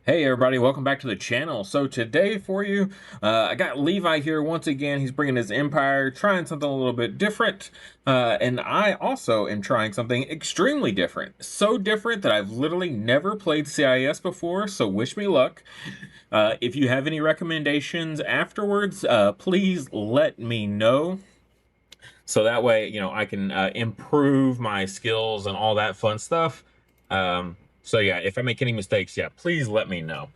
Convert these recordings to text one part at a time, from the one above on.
Hey everybody, welcome back to the channel. So today for you, I got Levi here once again. He's bringing his Empire, trying something a little bit different. And I also am trying something extremely different. So different that I've literally never played CIS before, so wish me luck. If you have any recommendations afterwards, please let me know. So that way, I can improve my skills and all that fun stuff. So yeah, if I make any mistakes, yeah, please let me know.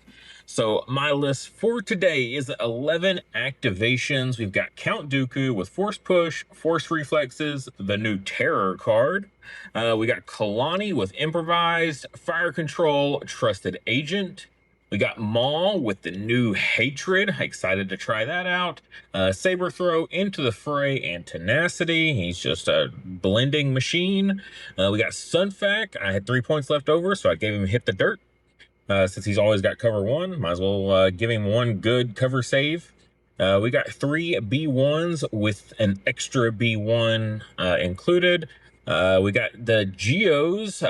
So my list for today is 11 activations. We've got Count Dooku with Force Push, Force Reflexes, the new Terror card. We got Kalani with Improvised, Fire Control, Trusted Agent. We got Maul with the new Hatred. Excited to try that out. Saber Throw, Into the Fray, and Tenacity. He's just a blending machine. We got Sunfac. I had 3 points left over, so I gave him Hit the Dirt. Since he's always got cover one, might as well give him one good cover save. We got 3 B1s with an extra B1 included. We got the Geos.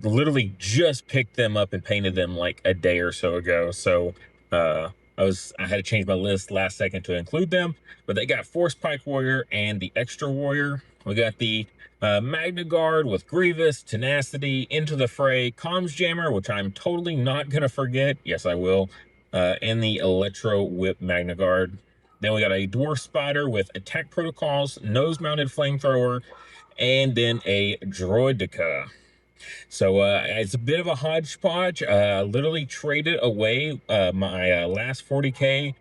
Literally just picked them up and painted them like a day or so ago. So I had to change my list last second to include them. But they got Force Pike Warrior and the Extra Warrior. We got the Magna Guard with Grievous, Tenacity, Into the Fray, Comms Jammer, which I'm totally not going to forget. Yes, I will. And the Electro Whip Magna Guard. Then we got a Dwarf Spider with Attack Protocols, Nose-Mounted Flamethrower, and then a Droideka. So it's a bit of a hodgepodge. Literally traded away my last 40k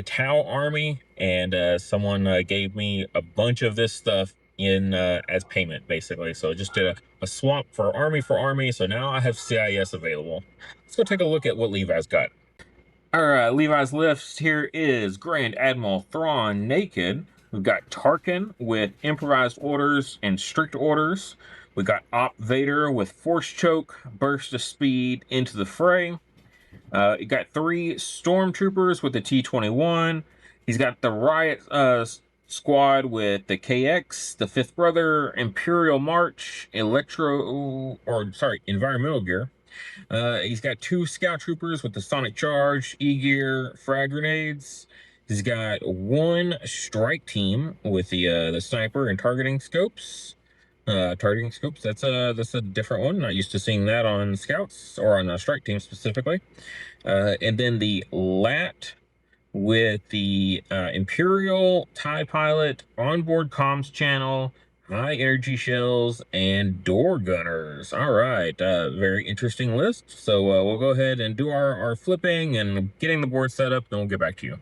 Tau army, and someone gave me a bunch of this stuff in as payment, basically. So just did a swap for army. So now I have CIS available. Let's go take a look at what Levi's got. All right, Levi's list here is Grand Admiral Thrawn Naked. We've got Tarkin with Improvised Orders and Strict Orders. We got Op Vader with Force Choke, Burst of Speed, Into the Fray. You got 3 Stormtroopers with the T-21. He's got the Riot Squad with the KX, the Fifth Brother, Imperial March, Environmental Gear. He's got 2 Scout Troopers with the Sonic Charge, E-Gear, Frag Grenades. He's got 1 Strike Team with the Sniper and Targeting Scopes. That's a different one. Not used to seeing that on Scouts or on a Strike Team specifically. And then the LAT with the Imperial TIE Pilot, onboard comms channel, high energy shells, and door gunners. All right, very interesting list. So we'll go ahead and do our flipping and getting the board set up, then we'll get back to you.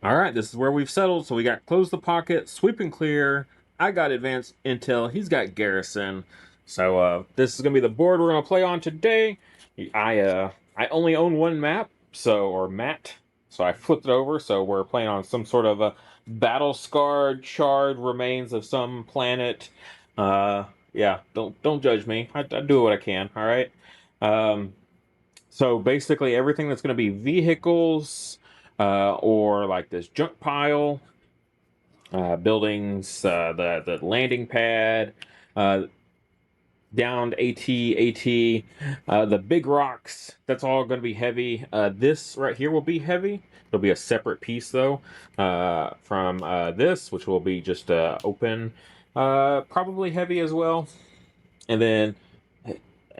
All right, this is where we've settled. So we got Close the Pocket, Sweep and Clear. I got Advanced Intel. He's got Garrison. So this is gonna be the board we're gonna play on today. I only own 1 map, or mat, so I flipped it over. So we're playing on some sort of a battle-scarred, charred remains of some planet. Yeah, don't judge me. I do what I can. All right. So basically everything that's gonna be vehicles, or like this junk pile. Buildings, the landing pad, downed AT, the big rocks, that's all going to be heavy. This right here will be heavy. It'll be a separate piece though, from this, which will be just open, probably heavy as well. And then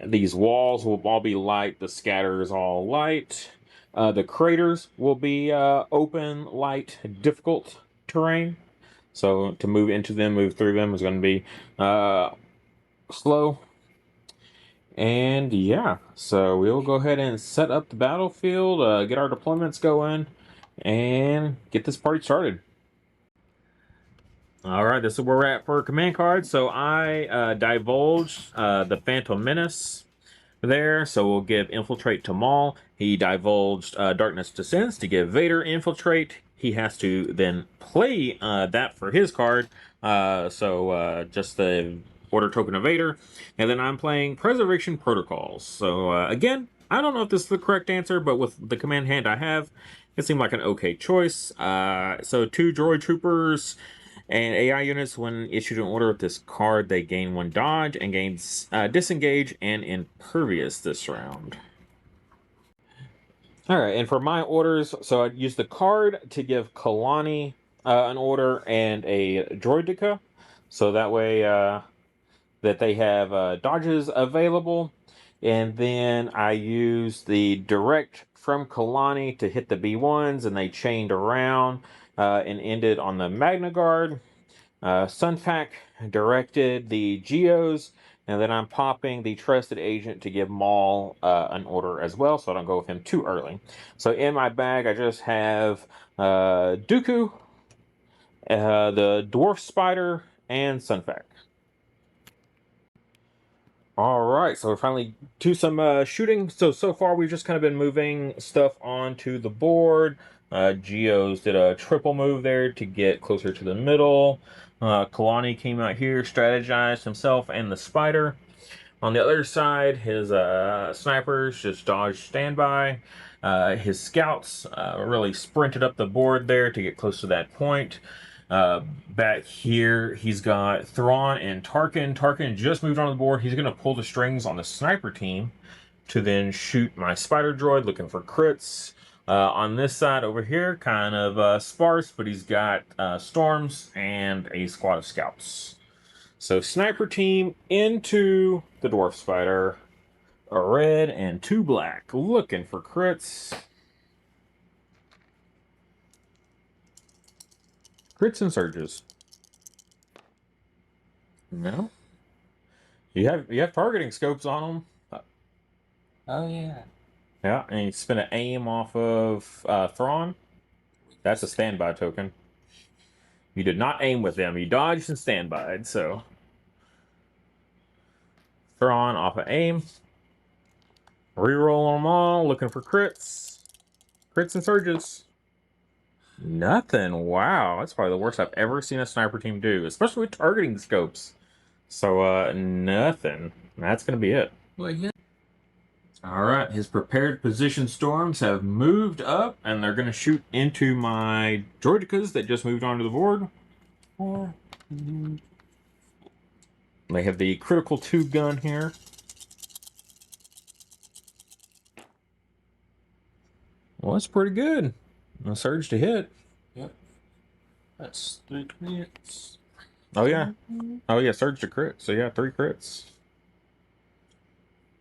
these walls will all be light. The scatter is all light. The craters will be open, light, difficult terrain. So to move into them, move through them is going to be slow. And yeah, so we'll go ahead and set up the battlefield, get our deployments going, and get this party started. All right, this is where we're at for command cards. So I divulged the Phantom Menace there, so we'll give Infiltrate to Maul. He divulged Darkness Descends to give Vader Infiltrate. He has to then play that for his card. Just the Order Token of Vader. And then I'm playing Preservation Protocols. So again, I don't know if this is the correct answer, but with the command hand I have, it seemed like an okay choice. So 2 Droid Troopers And AI units, when issued an order with this card, they gain 1 dodge and gain disengage and impervious this round. All right, and for my orders, so I'd use the card to give Kalani an order and a Droideka, so that way that they have dodges available. And then I used the direct from Kalani to hit the B1s, and they chained around and ended on the Magna Guard. Sunfac directed the Geos, and then I'm popping the Trusted Agent to give Maul an order as well, so I don't go with him too early. So in my bag, I just have Dooku, the Dwarf Spider, and Sunfac. All right, so we're finally to some shooting. So far we've just kind of been moving stuff onto the board. Geos did a triple move there to get closer to the middle. Kalani came out here, strategized himself and the spider. On the other side, his snipers just dodged standby. His scouts really sprinted up the board there to get close to that point. Back here, he's got Thrawn and Tarkin. Tarkin just moved onto the board. He's going to pull the strings on the sniper team to then shoot my spider droid, looking for crits. On this side over here, kind of sparse, but he's got storms and a squad of scouts. So sniper team into the dwarf spider, a red and 2 black, looking for crits. Crits and surges. No. You have targeting scopes on them. Oh yeah. Yeah, and you spin an aim off of Thrawn. That's a standby token. You did not aim with them. You dodged and standbyed, so. Thrawn off of aim. Reroll them all, looking for crits. Crits and surges. Nothing. Wow, that's probably the worst I've ever seen a sniper team do, especially with targeting scopes. So, nothing. That's gonna be it. Well, yeah. All right, his prepared position storms have moved up, and they're gonna shoot into my droidekas that just moved onto the board. They have the critical 2 gun here. Well, that's pretty good. A surge to hit. Yep. That's 3 crits. Oh yeah. Oh yeah, surge to crit. So yeah, 3 crits.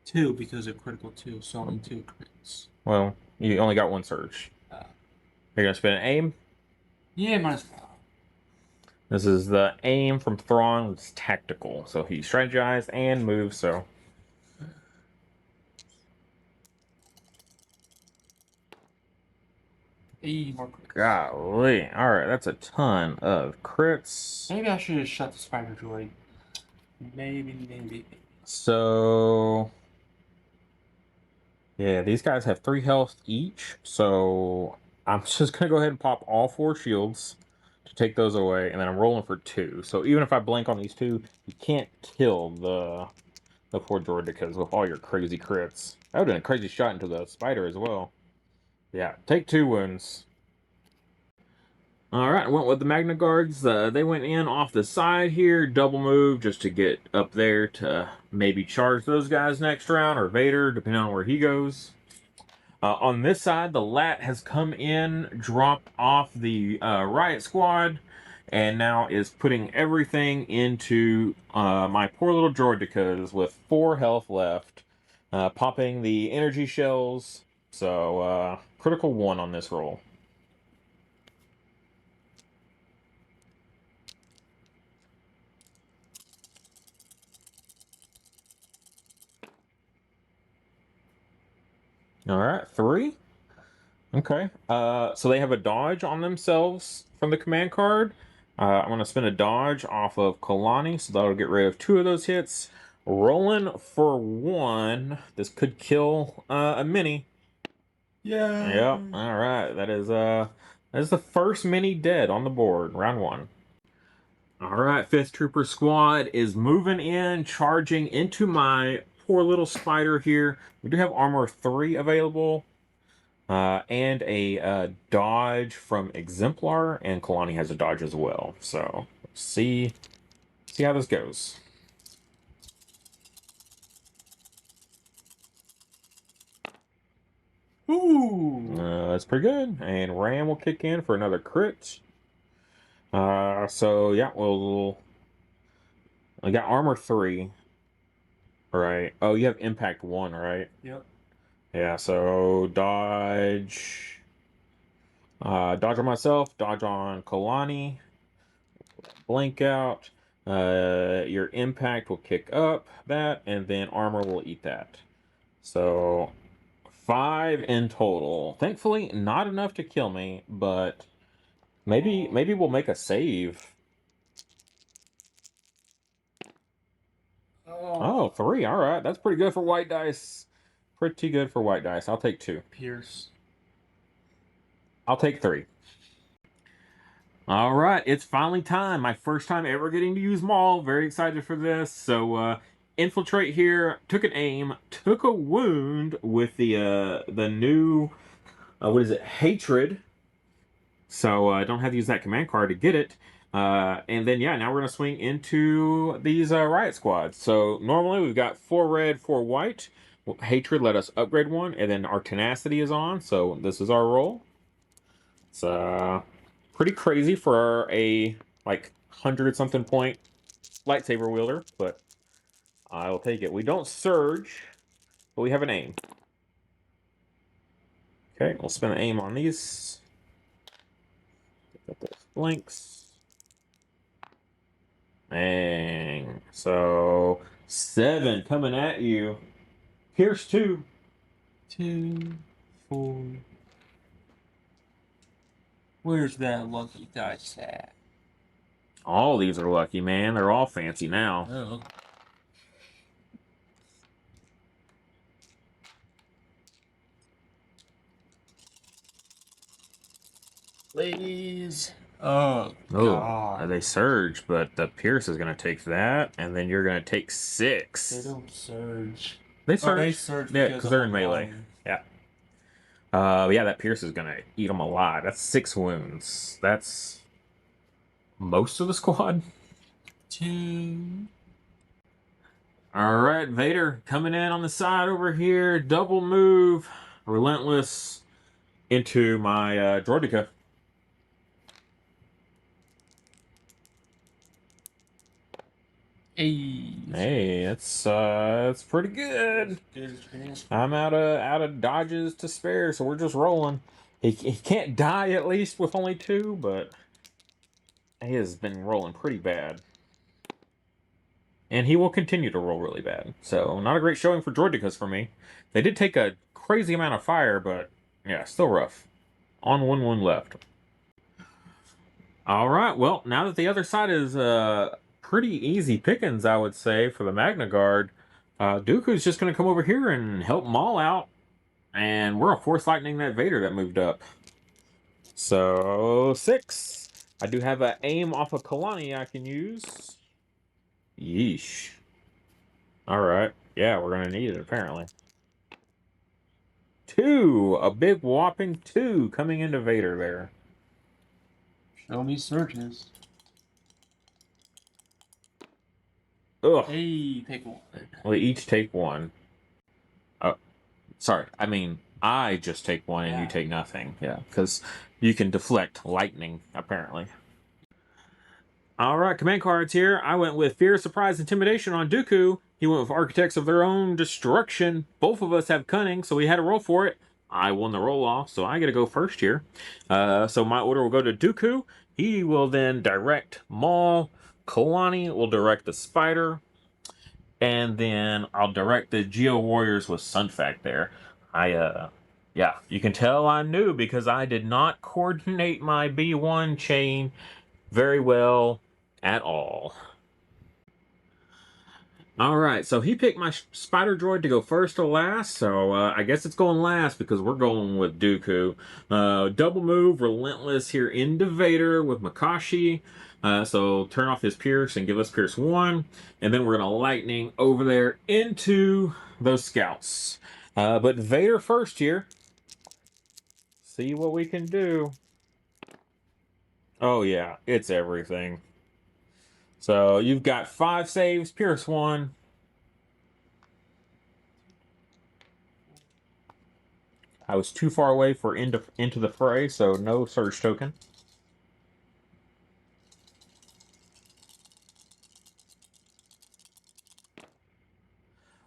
2 because of critical 2, so only 2 crits. Well, you only got 1 surge. You're gonna spin an aim? Yeah, might as well. This is the aim from Thrawn. It's tactical. So he strategized and moved, so. More crits. Golly. Alright, that's a ton of crits. Maybe I should have shut the spider droid. Maybe. So. Yeah, these guys have 3 health each. So I'm just going to go ahead and pop all 4 shields to take those away. And then I'm rolling for 2. So even if I blank on these 2, you can't kill the poor droidekas with all your crazy crits. That would have been a crazy shot into the spider as well. Yeah, take 2 wounds. All right, went with the Magna Guards. They went in off the side here, double move just to get up there to maybe charge those guys next round, or Vader, depending on where he goes. On this side, the Lat has come in, dropped off the Riot Squad, and now is putting everything into my poor little droidekas with 4 health left, popping the energy shells. So, critical 1 on this roll. All right, 3. Okay. So they have a dodge on themselves from the command card. I'm going to spin a dodge off of Kalani, so that'll get rid of 2 of those hits. Rolling for 1. This could kill a mini. Yeah. Yep. All right. That is the first mini dead on the board. Round 1. All right. 5th Trooper Squad is moving in, charging into my poor little spider here. We do have armor 3 available. And a dodge from Exemplar, and Kalani has a dodge as well. So see how this goes. Ooh. That's pretty good. And Ram will kick in for another crit. So yeah, I got armor 3. Right. Oh, you have impact 1, right? Yep. Yeah, so dodge. Dodge on myself, dodge on Kalani, blank out. Your impact will kick up that, and then armor will eat that. So 5 in total. Thankfully, not enough to kill me, but maybe we'll make a save. Oh, 3. All right, that's pretty good for white dice. Pretty good for white dice. I'll take 2. Pierce. I'll take 3. All right, it's finally time. My first time ever getting to use Maul. Very excited for this. So, infiltrate here. Took an aim. Took a wound with the new what is it? Hatred. So I don't have to use that command card to get it. And then yeah, now we're gonna swing into these riot squads. So normally we've got 4 red, 4 white. Hatred let us upgrade 1, and then our tenacity is on. So this is our roll. It's pretty crazy for a like 100-something point lightsaber wielder, but I will take it. We don't surge, but we have an aim. Okay, we'll spend an aim on these. Got those blanks. Bang. So 7 coming at you. Here's 2. 2, 4. Where's that lucky dice at? All these are lucky, man. They're all fancy now. Oh. Please. Oh, God. They surge, but the Pierce is going to take that, and then you're going to take 6. They don't surge. They surge. Oh, they surge Yeah, because they're in melee. Line. Yeah. Yeah, that Pierce is going to eat them alive. That's 6 wounds. That's most of the squad. 2. All right, Vader coming in on the side over here. Double move. Relentless into my droideka. Hey, that's pretty good. I'm out of dodges to spare, so we're just rolling. He can't die at least with only 2, but he has been rolling pretty bad. And he will continue to roll really bad. So, not a great showing for droidekas for me. They did take a crazy amount of fire, but yeah, still rough. On 1 left. All right, well, now that the other side is pretty easy pickings, I would say, for the Magna Guard, Dooku's just going to come over here and help Maul out. And we're, of course, lightning that Vader that moved up. So, 6. I do have an aim off of Kalani I can use. Yeesh. Alright. Yeah, we're going to need it, apparently. 2. A big whopping 2 coming into Vader there. Show me surges. Ugh. Hey, take 1. We each take 1. Oh, sorry. I mean, I just take 1 and you take nothing. Yeah, because you can deflect lightning, apparently. Alright, command cards here. I went with Fear, Surprise, Intimidation on Dooku. He went with Architects of Their Own Destruction. Both of us have Cunning, so we had to roll for it. I won the roll-off, so I get to go first here. So my order will go to Dooku. He will then direct Maul. Kalani will direct the Spider. And then I'll direct the Geo Warriors with Sunfac there. Yeah, you can tell I'm new because I did not coordinate my B1 chain very well at all. Alright, so he picked my spider droid to go first or last, so I guess it's going last because we're going with Dooku. Double move, Relentless here into Vader with Makashi. So turn off his Pierce and give us Pierce 1. And then we're going to lightning over there into those scouts. But Vader first here. See what we can do. Oh yeah, it's everything. So you've got 5 saves, Pierce 1. I was too far away for into the fray, so no surge token.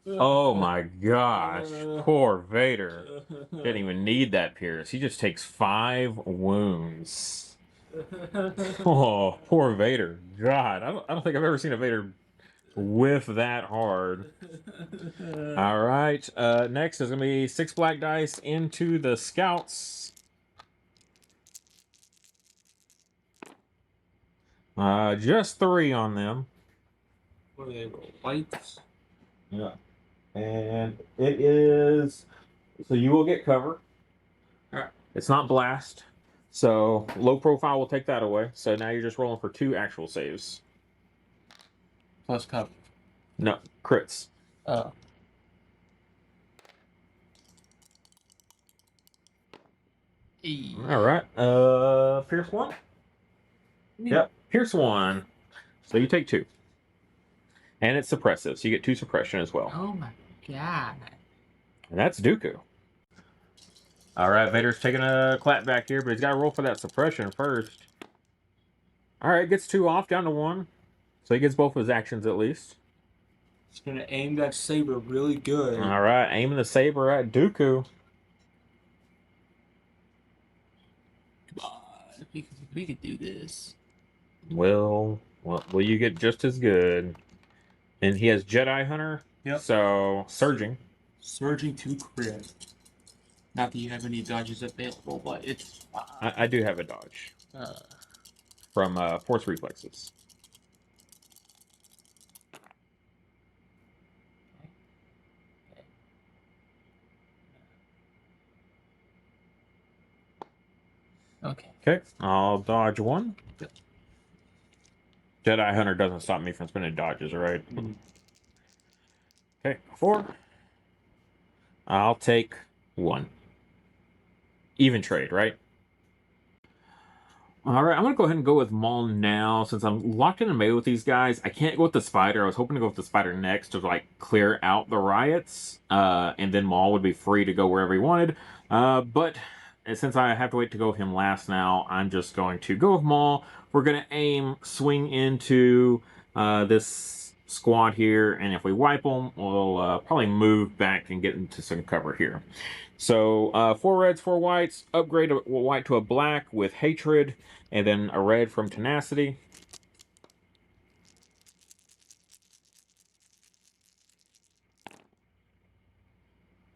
Oh my gosh, poor Vader. Didn't even need that Pierce. He just takes 5 wounds. Oh, poor Vader. God, I don't think I've ever seen a Vader whiff that hard. All right, next is going to be 6 black dice into the scouts. Just 3 on them. What are they? Whites? Yeah. And it is, so you will get cover. Alright. It's not blast. So low profile will take that away. So now you're just rolling for 2 actual saves. Plus cover. No, crits. Oh. All right. Pierce 1. Yep, Pierce 1. So you take 2. And it's suppressive, so you get 2 suppression as well. Oh my god. And that's Dooku. All right, Vader's taking a clap back here, but he's got to roll for that suppression first. All right, gets 2 off, down to 1. So he gets both of his actions at least. He's gonna aim that saber really good. All right, aiming the saber at Dooku. Come on, we could do this. Will you get just as good? And he has Jedi Hunter. Yep. So surging. Surging to crit. Not that you have any dodges available, but it's fine. I do have a dodge from Force Reflexes. Okay. Okay, I'll dodge 1. Yep. Jedi Hunter doesn't stop me from spending dodges, right? Mm. Okay, 4. I'll take 1. Even trade, right? All right, I'm going to go ahead and go with Maul now. Since I'm locked in a melee with these guys, I can't go with the Spider. I was hoping to go with the Spider next to, like, clear out the riots. And then Maul would be free to go wherever he wanted. But since I have to wait to go with him last now, I'm just going to go with Maul. We're going to aim, swing into this squad here. And if we wipe them, we'll probably move back and get into some cover here. So 4 reds, 4 whites, upgrade a white to a black with Hatred, and then a red from Tenacity.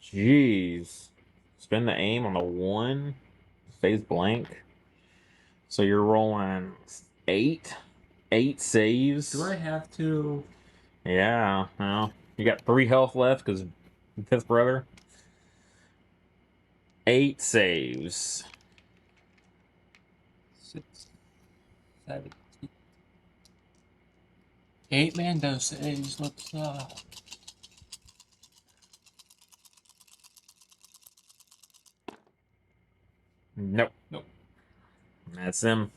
Jeez. Spend the aim on the 1, stays blank. So you're rolling 8 saves. Do I have to? Yeah, well, you got 3 health left because 5th brother. 8 saves. 6, 7, 8 Mando saves. What's up? Nope. Nope. That's them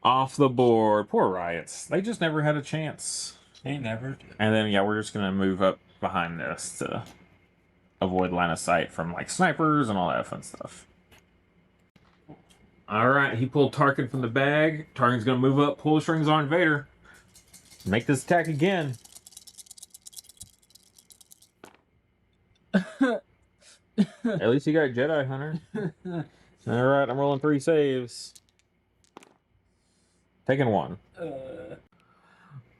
off the board. Poor Riots. They just never had a chance. They never did. And then, yeah, we're just going to move up behind this to avoid line of sight from, like, snipers and all that fun stuff. All right, he pulled Tarkin from the bag. Tarkin's going to move up, pull the strings on Vader. Make this attack again. At least he got Jedi Hunter. All right, I'm rolling 3 saves. Taking 1.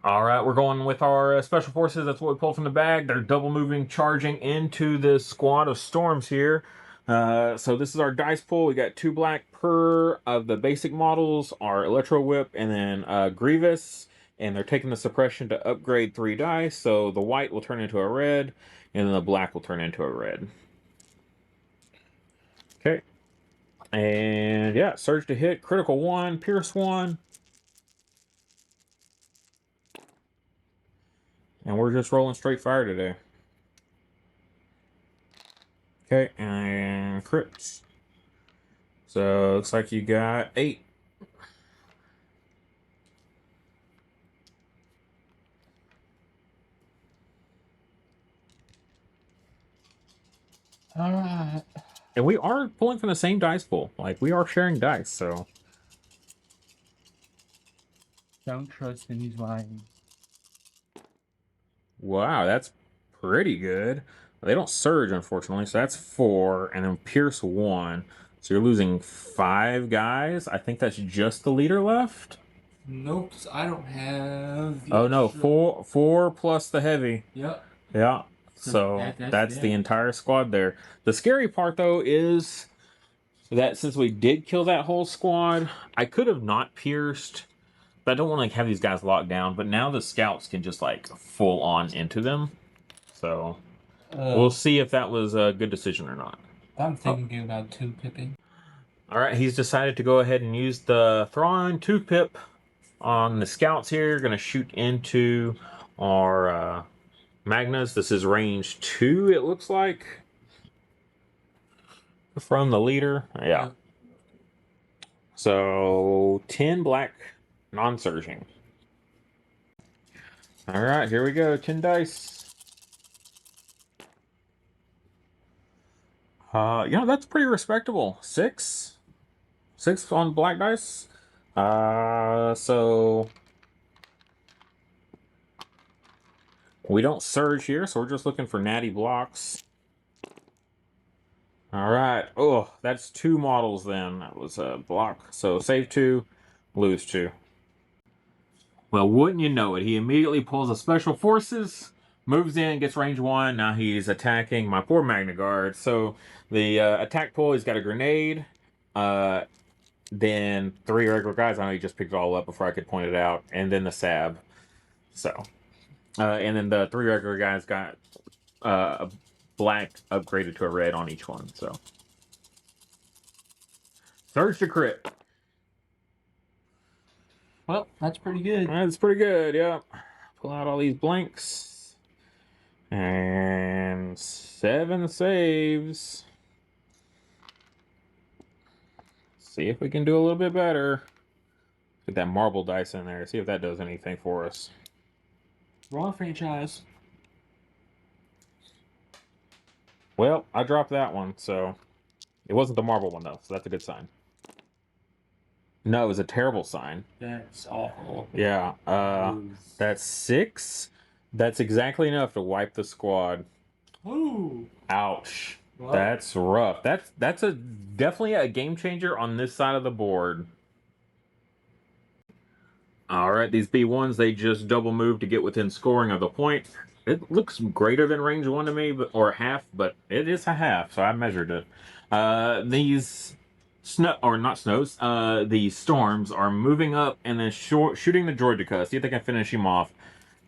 All right, we're going with our special forces. That's what we pulled from the bag. They're double moving, charging into this squad of storms here. So this is our dice pool. We got 2 black per of the basic models, our Electro Whip, and then Grievous. And they're taking the suppression to upgrade 3 dice. So the white will turn into a red, and then the black will turn into a red. Okay. And yeah, surge to hit, critical 1, pierce 1. And we're just rolling straight fire today. Okay, and crits. So looks like you got 8. Alright. And we are pulling from the same dice pool. Like, we are sharing dice, so. Don't trust in these lines. Wow, that's pretty good. They don't surge, unfortunately, so that's 4, and then Pierce 1. So you're losing 5 guys. I think that's just the leader left. Nope, I don't have the Oh no, extra. 4 plus the heavy. Yep. Yeah. So So that's the it. entire squad there. The scary part though is that since we did kill that whole squad, I could have not pierced, but I don't want to like, have these guys locked down. But now the scouts can just like full on into them. So we'll see if that was a good decision or not. I'm thinking about 2-pipping. All right, he's decided to go ahead and use the Thrawn 2-pip on the scouts here. Going to shoot into our Magnas. This is range 2, it looks like. From the leader. Yeah. So 10 black, non-surging. All right, here we go. 10 dice. That's pretty respectable. 6. 6 on black dice. So we don't surge here, so we're just looking for natty blocks. All right. Oh, that's 2 models then. That was a block. So save 2, lose 2. Well, wouldn't you know it? He immediately pulls a special forces, moves in, gets range 1. Now he's attacking my poor Magna Guard. So the attack pull, he's got a grenade. Then 3 regular guys. I know he just picked it all up before I could point it out. And then the Sab. So, and then the 3 regular guys got a black upgraded to a red on each one. So, surge to crit. Well, that's pretty good. That's pretty good, yeah. Pull out all these blanks. And 7 saves. See if we can do a little bit better. Get that marble dice in there. See if that does anything for us. Wrong franchise. Well, I dropped that one, so it wasn't the marble one though, so that's a good sign. No, it was a terrible sign. That's awful. Yeah, that's 6. That's exactly enough to wipe the squad. Ooh. Ouch. Well, That's rough. That's definitely a game changer on this side of the board. All right, these B1s, they just double move to get within scoring of the point. It looks greater than range 1 to me, or half, but it is a half, so I measured it. These snow, or not snows, these storms are moving up and then shooting the Droideka. See if they can finish him off.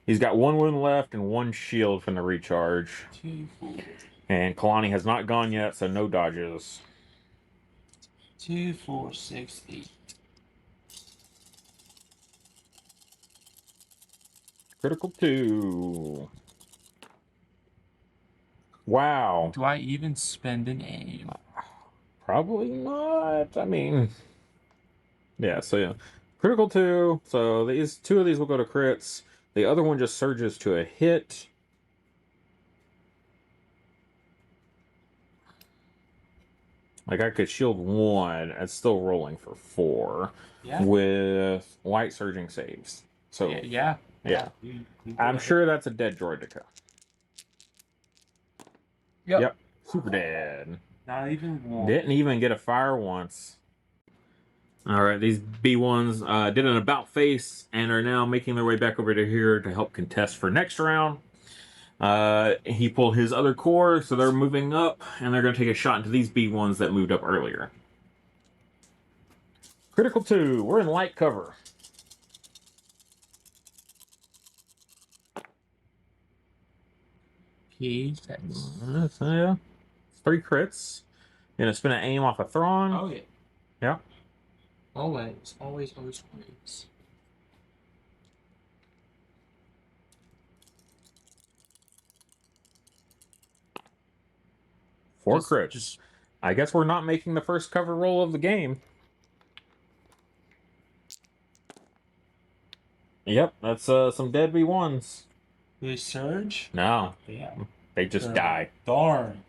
He's got 1 wound left and 1 shield from the recharge. 2, 4. And Kalani has not gone yet, so no dodges. 2, 4, 6, 8. Critical 2. Wow. Do I even spend an aim? Probably not. I mean, yeah, so yeah. Critical 2. So these 2 of these will go to crits. The other one just surges to a hit. Like I could shield 1. It's still rolling for 4. Yeah. With light surging saves. So Yeah. I'm sure that's a dead Droideka. Yep. Super dead. Not even 1. Didn't even get a fire once. All right, these B1s did an about face and are now making their way back over to here to help contest for next round. He pulled his other core, so they're moving up, and they're going to take a shot into these B1s that moved up earlier. Critical 2. We're in light cover. P6. Yeah. 3 crits. Gonna spin an aim off a Thrawn. Oh, yeah. Yeah. Always. 4 crits. I guess we're not making the first cover roll of the game. Yep, that's some dead B1s. They surge? No. Yeah. They just die. Darn.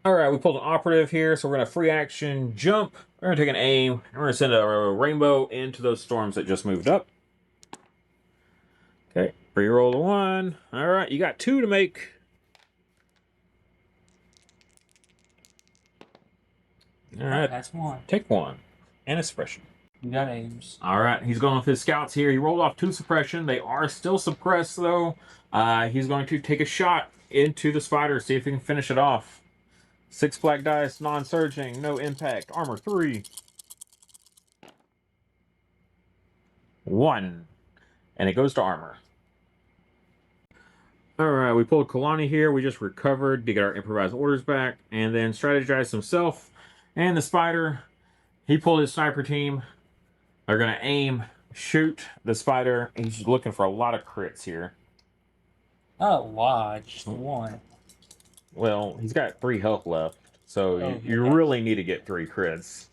All right, we pulled an operative here, so we're gonna free action jump. We're gonna take an aim, and we're gonna send a rainbow into those storms that just moved up. Okay, reroll the 1. All right, you got 2 to make. All right, That's 1. take 1 and a suppression. You got aims. All right, he's going with his scouts here. He rolled off 2 suppression. They are still suppressed though. He's going to take a shot into the spider, see if he can finish it off. 6 black dice, non-surging, no impact, armor 3. 1. And it goes to armor. Alright, we pulled Kalani here. We just recovered to get our improvised orders back. And then strategized himself. And the spider, he pulled his sniper team. They're going to aim, shoot the spider. He's looking for a lot of crits here. Not a lot, just 1. Well, he's got 3 health left. So Oh, you yeah. really need to get 3 crits.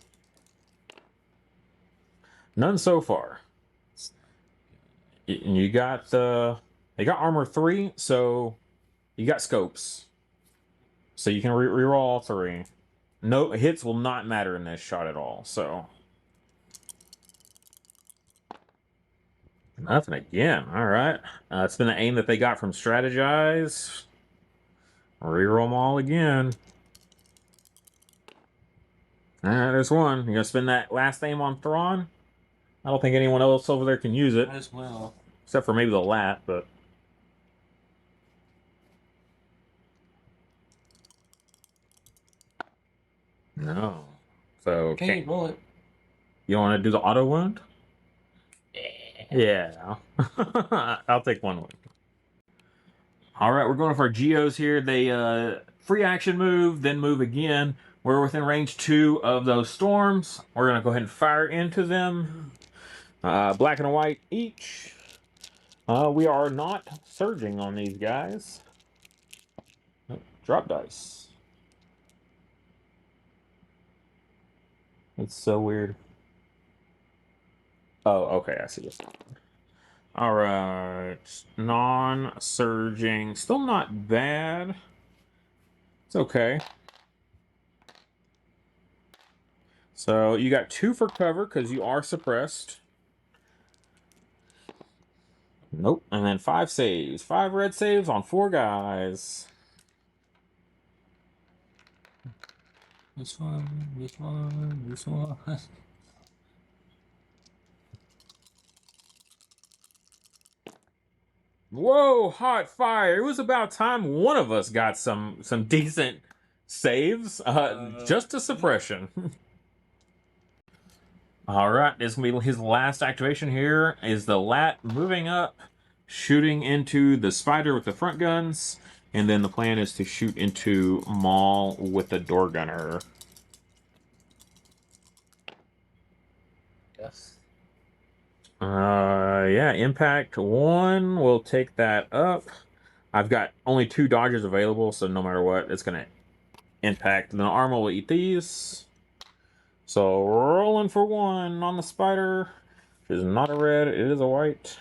None so far. And you got they got armor 3, so you got scopes. So you can reroll all 3. No hits will not matter in this shot at all. So nothing again. All right. It's been the aim that they got from strategize. Reroll them all again. All right, there's 1. You gonna spend that last aim on Thrawn? I don't think anyone else over there can use it. As well. Except for maybe the lat, but... No. So, Okay, roll it. You want to do the auto wound? Yeah. I'll take 1 wound. All right, we're going for our Geos here. They free action move, then move again. We're within range 2 of those storms. We're going to go ahead and fire into them. Black and a white each. We are not surging on these guys. Drop dice. It's so weird. Oh, okay, I see this. All right, non-surging, still not bad. It's okay. So you got 2 for cover because you are suppressed. Nope, and then 5 saves. 5 red saves on 4 guys. This one, this one, this one. Whoa, hot fire. It was about time one of us got some decent saves. Just a suppression. All right, this is going to be his last activation here. Is the lat moving up, shooting into the spider with the front guns. And then the plan is to shoot into Maul with the door gunner. Yes. Yeah, impact 1. We'll take that up. I've got only 2 dodges available, so no matter what, it's going to impact. And the armor will eat these. So rolling for 1 on the spider. It is not a red, it is a white.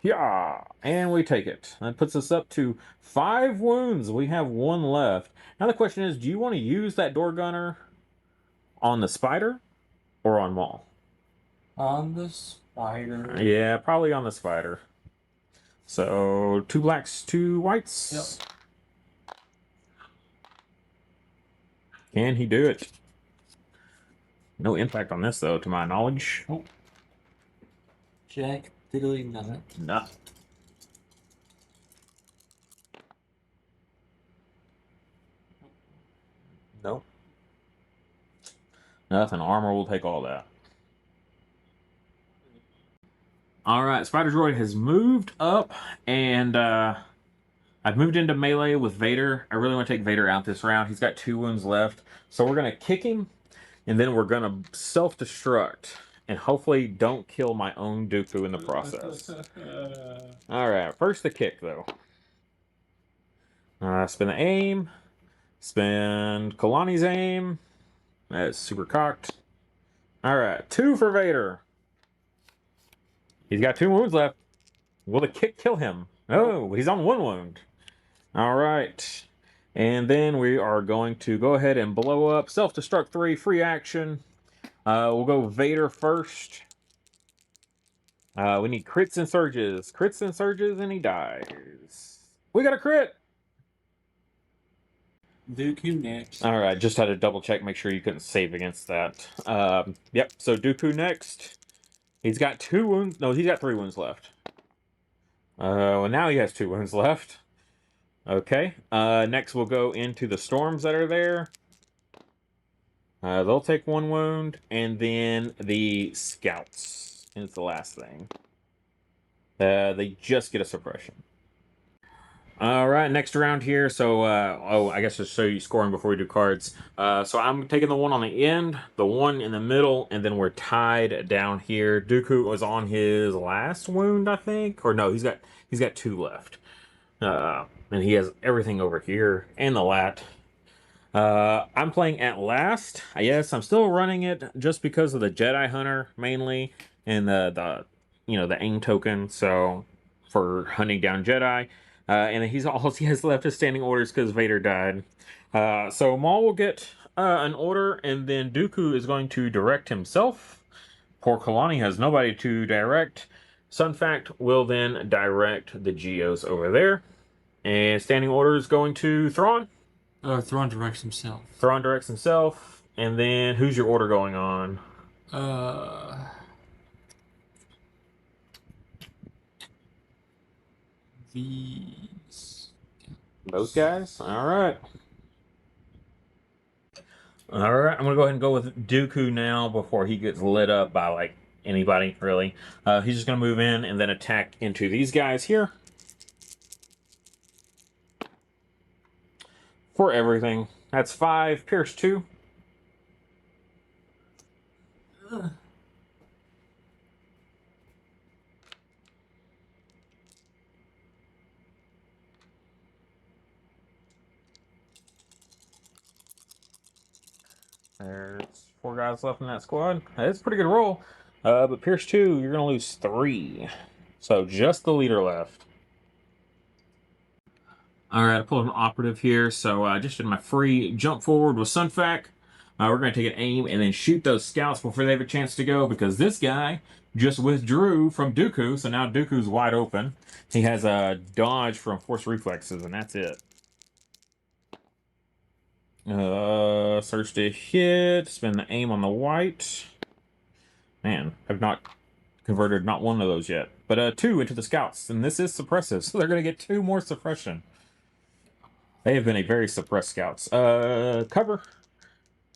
Yeah, and we take it. That puts us up to 5 wounds. We have 1 left. Now the question is, do you want to use that door gunner on the spider or on Maul? On the spider. Yeah, probably on the spider. So 2 blacks, 2 whites. Yep. Can he do it? No impact on this though, to my knowledge. Nope. Jack diddly nut. Nah. Nope. Nothing. Armor will take all that. Alright, Spider Droid has moved up, and I've moved into melee with Vader. I really want to take Vader out this round. He's got 2 wounds left. So we're going to kick him, and then we're going to self-destruct, and hopefully don't kill my own Dooku in the process. Alright, first the kick, though. Spin the aim. Spin Kalani's aim. That's super cocked. Alright, 2 for Vader. He's got 2 wounds left. Will the kick kill him? Oh, he's on 1 wound. All right. And then we are going to go ahead and blow up. Self-destruct 3, free action. We'll go Vader first. We need crits and surges. Crits and surges, and he dies. We got a crit! Dooku next. All right, just had to double check, make sure you couldn't save against that. Yep, so Dooku next. He's got 2 wounds. No, he's got 3 wounds left. Well, now he has 2 wounds left. Okay, next we'll go into the storms that are there. They'll take 1 wound, and then the scouts is the last thing. They just get a suppression. All right, next round here. So, I guess just show you scoring before we do cards. So I'm taking the one on the end, the one in the middle, and then we're tied down here. Dooku was on his last wound, I think, or no, he's got 2 left, and he has everything over here and the lat. I'm playing at last. Yes, I'm still running it just because of the Jedi Hunter mainly, and the aim token. So for hunting down Jedi. And all he has left is standing orders because Vader died. So Maul will get an order, and then Dooku is going to direct himself. Poor Kalani has nobody to direct. Sun Fact will then direct the Geos over there. And standing order is going to Thrawn. Thrawn directs himself. Thrawn directs himself. And then who's your order going on? These. Those guys? Alright. Alright, I'm gonna go ahead and go with Dooku now before he gets lit up by, like, anybody, really. He's just gonna move in and then attack into these guys here. For everything. That's 5, Pierce 2. There's 4 guys left in that squad. That's a pretty good roll. But Pierce 2, you're going to lose 3. So just the leader left. Alright, I pulled an operative here. So I just did my free jump forward with Sunfac. We're going to take an aim and then shoot those scouts before they have a chance to go, because this guy just withdrew from Dooku. So now Dooku's wide open. He has a dodge from force reflexes, and that's it. Search to hit, spin the aim on the white. Man, I've not converted not one of those yet. But 2 into the scouts, and this is suppressive, so they're going to get 2 more suppression. They have been a very suppressed scouts. Cover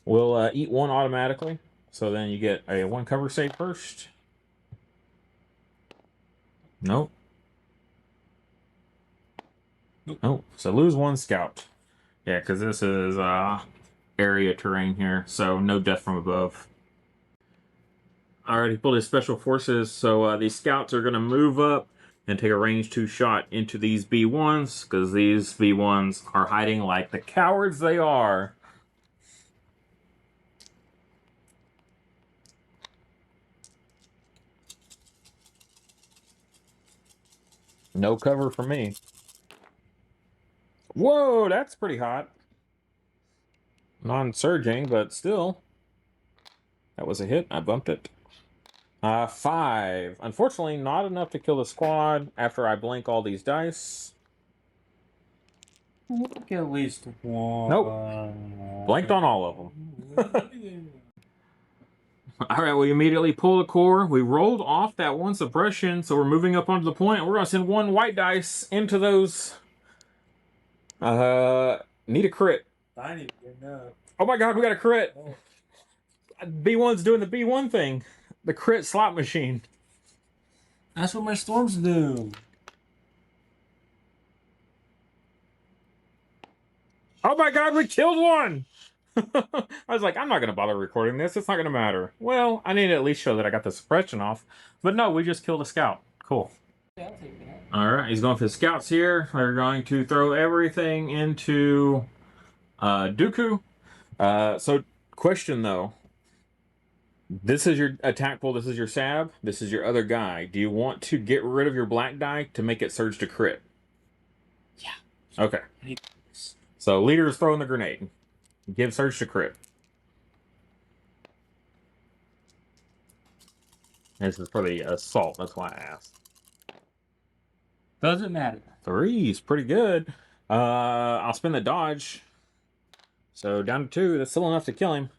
will eat 1 automatically, so then you get a 1 cover save first. Nope. Nope. So lose 1 scout. Yeah, because this is area terrain here, so no death from above. Alright, he pulled his special forces, so these scouts are going to move up and take a range 2 shot into these B1s, because these B1s are hiding like the cowards they are. No cover for me. Whoa, that's pretty hot. Non-surging, but still. That was a hit. I bumped it. 5. Unfortunately, not enough to kill the squad after I blink all these dice. Look at least 1. Nope. Blanked on all of them. Alright, we immediately pull the core. We rolled off that 1 suppression, so we're moving up onto the point. We're going to send 1 white dice into those. Need a crit. I need to get up. Oh my god, we got a crit! Oh. B1's doing the B1 thing. The crit slot machine. That's what my storms do. Oh my god, we killed 1! I was like, I'm not going to bother recording this. It's not going to matter. Well, I need to at least show that I got the suppression off. But no, we just killed a scout. Cool. Yeah, I'll take that. Alright, he's going for the scouts here. They're going to throw everything into Dooku. So, question though. This is your attack pool, this is your sab, this is your other guy. Do you want to get rid of your black die to make it surge to crit? Yeah. Okay. So leader's throwing the grenade. Give Surge to crit. This is for the assault. That's why I asked. Doesn't matter. 3 is pretty good. I'll spin the dodge. So down to 2. That's still enough to kill him.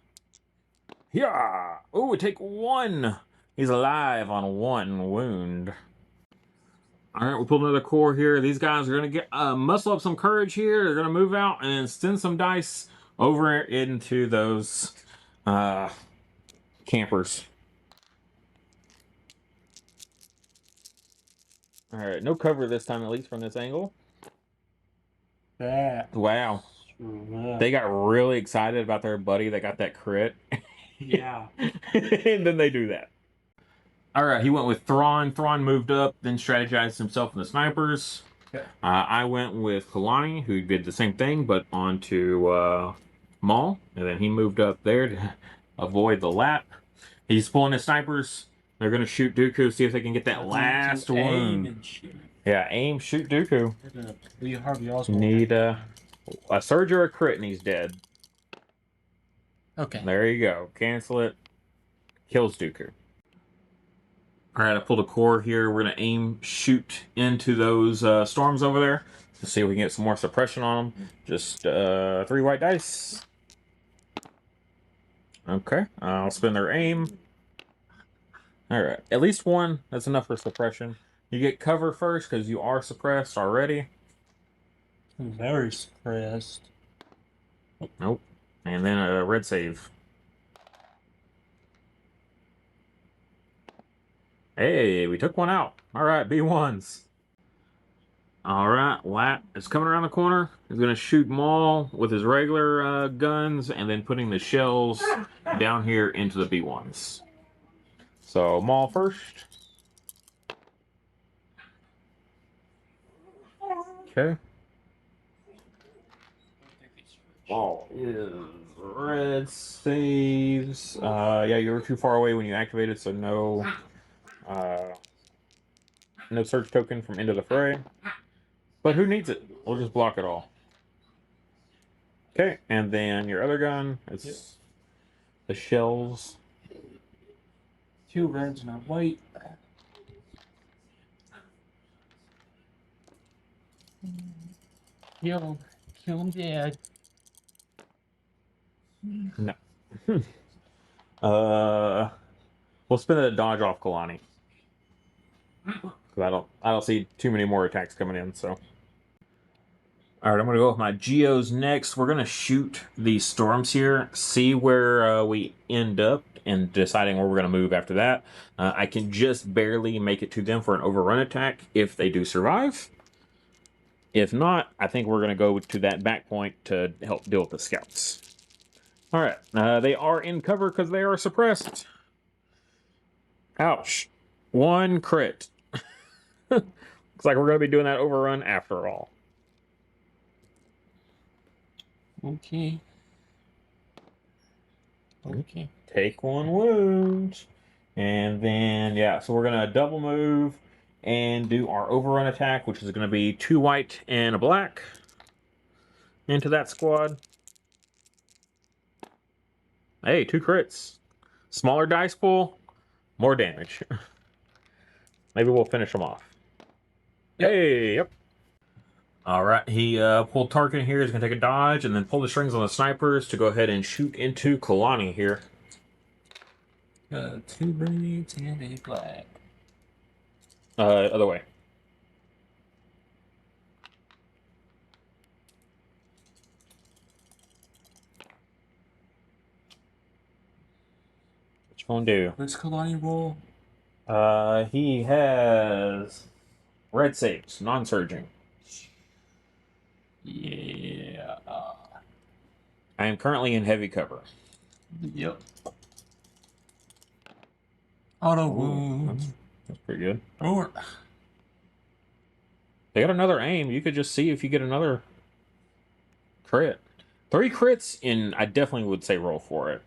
Yeah. Oh, we take 1. He's alive on 1 wound. All right, we pulled another core here. These guys are gonna get muscle up some courage here. They're gonna move out and send some dice over into those campers. All right, no cover this time, at least from this angle. Wow. They got really excited about their buddy that got that crit. Yeah. And then they do that. All right, he went with Thrawn. Thrawn moved up, then strategized himself in the snipers. Okay. I went with Kalani, who did the same thing, but onto Maul. And then he moved up there to avoid the lap. He's pulling his snipers. They're going to shoot Dooku, see if they can get that last wound. Yeah, aim, shoot Dooku. Need a surge or a crit, and he's dead. Okay. There you go. Cancel it. Kills Dooku. All right, I pulled a core here. We're going to aim, shoot into those storms over there to see if we can get some more suppression on them. Just 3 white dice. Okay, I'll spin their aim. All right, at least 1. That's enough for suppression. You get cover first because you are suppressed already. I'm very suppressed. Nope. And then a red save. Hey, we took 1 out. All right, B1s. All right, Lat is coming around the corner. He's going to shoot Maul with his regular guns and then putting the shells down here into the B1s. So, Maul first. Okay. Maul is red saves. Yeah, you were too far away when you activated, so no surge token from Into the Fray. But who needs it? We'll just block it all. Okay, and then your other gun is the shells. 2 reds and a white. Kill him dead. No. We'll spin a dodge off Kalani. Because I don't see too many more attacks coming in, so. Alright, I'm gonna go with my Geos next. We're gonna shoot these storms here, see where we end up, and deciding where we're gonna move after that. I can just barely make it to them for an overrun attack if they do survive. If not, I think we're gonna go to that back point to help deal with the scouts. Alright, they are in cover because they are suppressed. Ouch. 1 crit. Looks like we're going to be doing that overrun after all. Okay. Okay. Take 1 wound. And then, yeah, so we're going to double move and do our overrun attack, which is going to be 2 white and a black into that squad. Hey, 2 crits. Smaller dice pool, more damage. Maybe we'll finish them off. Yep. Hey, yep. All right, he pulled Tarkin here. He's going to take a dodge and then pull the strings on the snipers to go ahead and shoot into Kalani here. 2 reds and a black. Other way. What you gonna do? Let's Kalani roll. He has red saves, non-surging. Yeah. I am currently in heavy cover. Yep. Auto wound. That's pretty good. Or They got another aim. You could just see if you get another crit. 3 crits, and I definitely would say roll for it.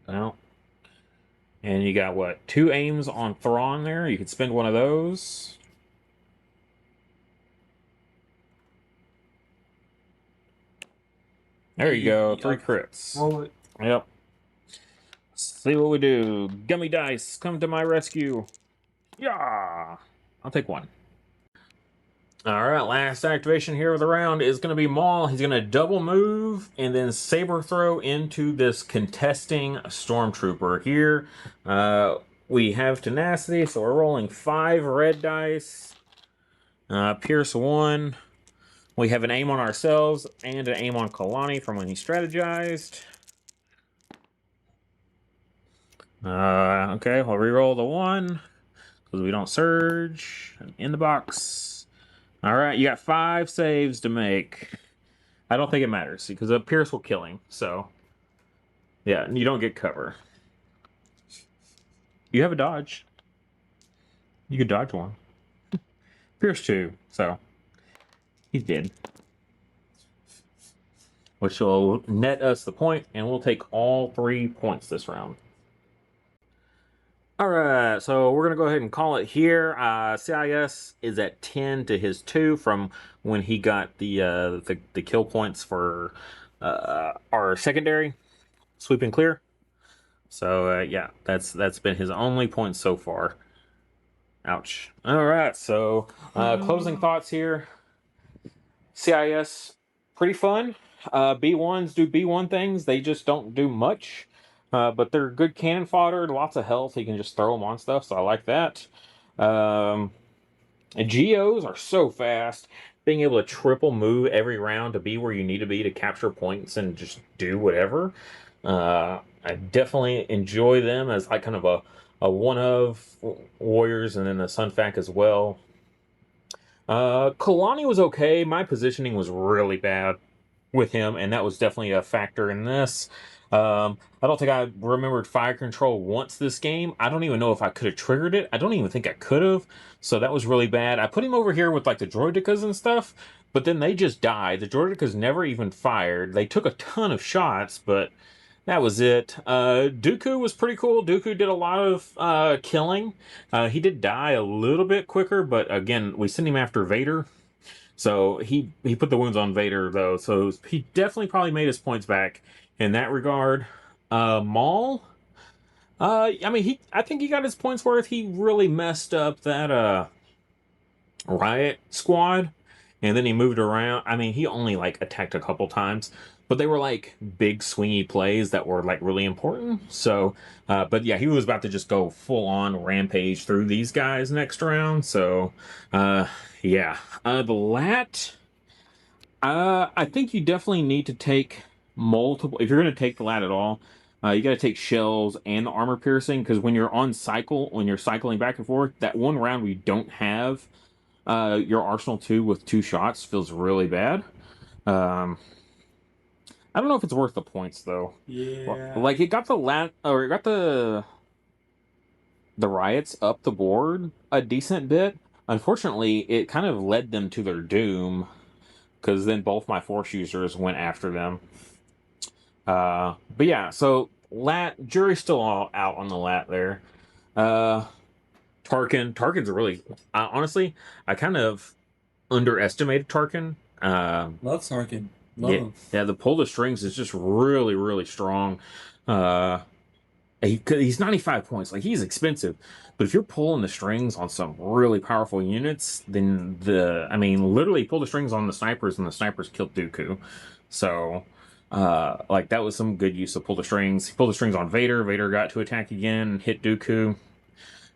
Well, and you got what? 2 aims on Thrawn there. You could spend one of those. There you go. 3 Okay. crits. Roll it. Yep. See what we do. Gummy dice, come to my rescue. Yeah. I'll take 1. All right, last activation here of the round is going to be Maul. He's going to double move and then saber throw into this contesting stormtrooper here. We have tenacity, so we're rolling 5 red dice. Pierce 1. We have an aim on ourselves and an aim on Kalani from when he strategized. Okay, we'll reroll the 1 because we don't surge. In the box. All right, you got 5 saves to make. I don't think it matters because a Pierce will kill him. So, yeah, you don't get cover. You have a dodge. You could dodge 1. Pierce 2, so he's dead. Which will net us the point, and we'll take all 3 points this round. All right, so we're going to go ahead and call it here. CIS is at 10 to his 2 from when he got the kill points for our secondary, sweep and clear. So, yeah, that's been his only point so far. Ouch. All right, so closing thoughts here. CIS, pretty fun. B1s do B1 things. They just don't do much. But they're good cannon fodder, lots of health. You can just throw them on stuff, so I like that. And GOs are so fast. Being able to triple move every round to be where you need to be to capture points and just do whatever. I definitely enjoy them as like kind of a one of warriors and then the Sunfac as well. Kalani was okay. My positioning was really bad with him, and that was definitely a factor in this. I don't think I remembered fire control once this game. I don't even know if I could have triggered it. I don't even think I could have. So that was really bad. I put him over here with like the droidicas and stuff, but then they just died. The droidicas never even fired. They took a ton of shots, but that was it. Dooku was pretty cool. Dooku did a lot of killing. He did die a little bit quicker, but again, we sent him after Vader. So he put the wounds on Vader, though. So he definitely probably made his points back in that regard. Maul, I mean, I think he got his points worth. He really messed up that riot squad, and then he moved around. I mean, he only like attacked a couple times, but they were like big swingy plays that were like really important. So, but yeah, he was about to just go full on rampage through these guys next round. So, yeah, the lat. I think you definitely need to take multiple. If you're going to take the lat at all, you got to take shells and the armor piercing because when you're on cycle, when you're cycling back and forth, that one round we don't have your arsenal 2 with 2 shots feels really bad. I don't know if it's worth the points though. Yeah. Like it got the or it got the riots up the board a decent bit. Unfortunately, it kind of led them to their doom because then both my force users went after them. But yeah, so lat jury's still all out on the lat there. Tarkin's a really honestly, I kind of underestimated Tarkin. Love Tarkin. Love him. Yeah, the pull the strings is just really, really strong. He's 95 points. Like, he's expensive. But if you're pulling the strings on some really powerful units, then literally pull the strings on the snipers, and the snipers killed Dooku. So, like, that was some good use of pull the strings. He pulled the strings on Vader. Vader got to attack again, hit Dooku.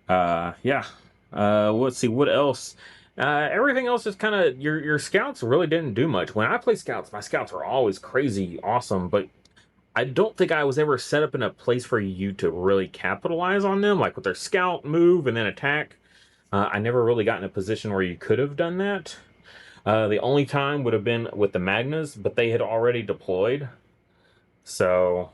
Yeah. Let's see, what else? Everything else is kind of your scouts really didn't do much. When I play scouts, my scouts are always crazy awesome, but I don't think I was ever set up in a place for you to really capitalize on them, like with their scout move and then attack. I never really got in a position where you could have done that. The only time would have been with the Magnas, but they had already deployed. So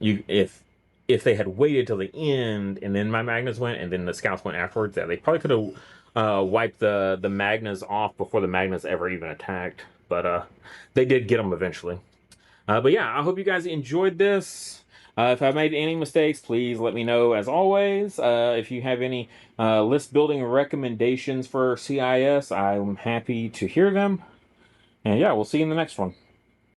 if they had waited till the end and then my Magnas went and then the scouts went afterwards, yeah, they probably could have wiped the Magnas off before the Magnas ever even attacked. But they did get them eventually. But yeah, I hope you guys enjoyed this. If I made any mistakes, please let me know as always. If you have any list building recommendations for CIS, I'm happy to hear them. And yeah, we'll see you in the next one.